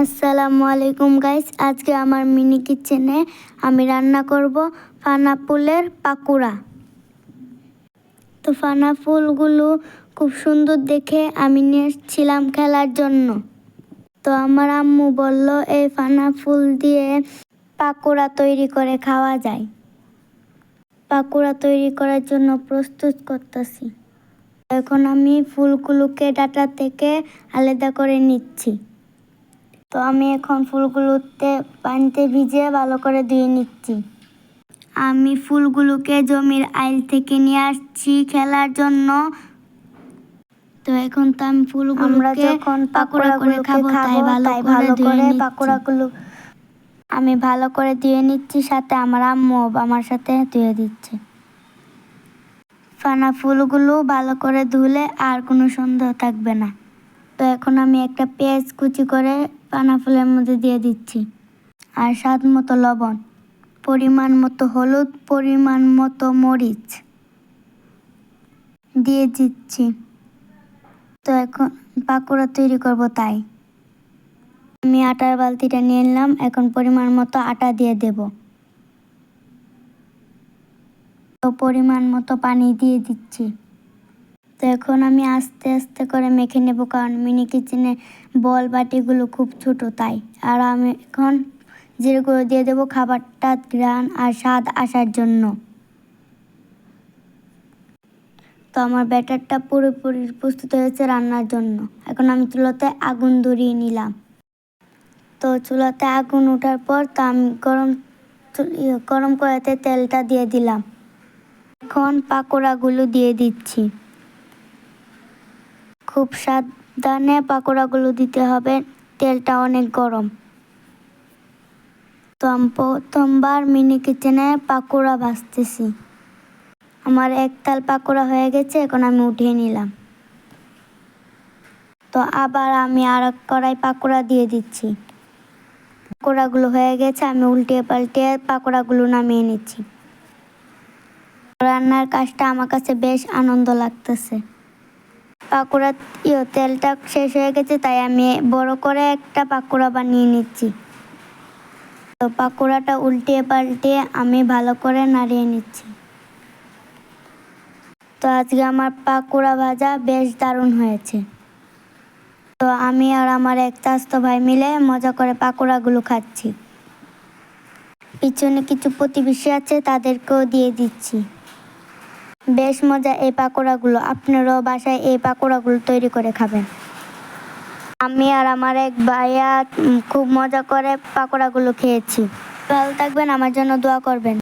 আসসালামু আলাইকুম গাইস, আজকে আমার মিনি কিচেনে আমি রান্না করব পাইনাপেলের পাকোড়া। তো পাইনাপেলগুলো খুব সুন্দর দেখে আমি নিয়েছিলাম খেলার জন্য। তো আমার আম্মু বলল এই পাইনাপেল দিয়ে পাকোড়া তৈরি করে খাওয়া যায়। পাকোড়া তৈরি করার জন্য প্রস্তুত করতেছি। এখন আমি ফুলগুলোকে ডাটা থেকে আলাদা করে নিচ্ছি। তো আমি এখন ফুলগুলোতে পানিতে ভিজিয়ে ভালো করে ধুয়ে নিচ্ছি। আমি ফুলগুলোকে জমির আইল থেকে নিয়ে আসছি খেলার জন্য। তো এখন তো আমি ফুলগুলোকে যখন পাকোড়া করে খাবো তাই ভালো করে পাকোড়াগুলো আমি ভালো করে ধুয়ে নিচ্ছি, সাথে আমার আম্মু আমার সাথে ধুয়ে দিচ্ছে। পাইনাপেলগুলো ভালো করে ধুলে আর কোনো সন্দেহ থাকবে না। তো এখন আমি একটা পেঁয়াজ কুচি করে পাইনাপেলের মধ্যে দিয়ে দিচ্ছি, আর স্বাদ মতো লবণ, পরিমাণ মতো হলুদ, পরিমাণ মতো মরিচ দিয়ে দিচ্ছি। তো এখন পাকোড়া তৈরি করব, তাই আমি আটার বালতিটা নিয়ে নিলাম। এখন পরিমাণ মতো আটা দিয়ে দেব। তো পরিমাণ মতো পানি দিয়ে দিচ্ছি। তো এখন আমি আস্তে আস্তে করে মেখে নেব, কারণ মিনি কিচেনে বল বাটিগুলো খুব ছোট তাই। আর আমি এখন জিরে গুঁড়ো দিয়ে দেবো খাবারটা ঘ্রাণ আর স্বাদ আসার জন্য। তো আমার ব্যাটারটা পুরোপুরি প্রস্তুত হয়েছে রান্নার জন্য। এখন আমি চুলাতে আগুন ধরিয়ে নিলাম। তো চুলাতে আগুন ওঠার পর তো আমি গরম কড়াইতে তেলটা দিয়ে দিলাম। এখন পাকোড়াগুলো দিয়ে দিচ্ছি। খুব সাবধানে পাকোড়াগুলো দিতে হবে, তেলটা অনেক গরম। তো আমি প্রথমবার মিনি কিচেনে পাকোড়া ভাজতেছি। আমার একতাল পাকোড়া হয়ে গেছে, এখন আমি উঠিয়ে নিলাম। তো আবার আমি আর এক কড়াই পাকোড়া দিয়ে দিচ্ছি। পাকোড়াগুলো হয়ে গেছে, আমি উল্টিয়ে পাল্টিয়ে পাকোড়াগুলো নামিয়ে নিচ্ছি। রান্নার কাজটা আমার কাছে বেশ আনন্দ লাগতেছে। পাকোড়া তেলটা শেষ হয়ে গেছে, তাই আমি বড় করে একটা পাকোড়া বানিয়ে নিচ্ছি। তো পাকোড়াটা উল্টিয়ে পাল্টিয়ে আমি ভালো করে নাড়িয়ে নিচ্ছি। তো আজকে আমার পাকোড়া ভাজা বেশ দারুণ হয়েছে। তো আমি আর আমার এক চাচাতো ভাই মিলে মজা করে পাকোড়াগুলো খাচ্ছি। পিছনে কিছু প্রতিবেশী আছে, তাদেরকেও দিয়ে দিচ্ছি। বেশ মজা এই পাকোড়াগুলো, আপনারাও বাসায় এই পাকোড়াগুলো তৈরি করে খাবেন। আমি আর আমার এক ভাইয়া খুব মজা করে পাকোড়াগুলো খেয়েছি। ভালো থাকবেন, আমার জন্য দোয়া করবেন।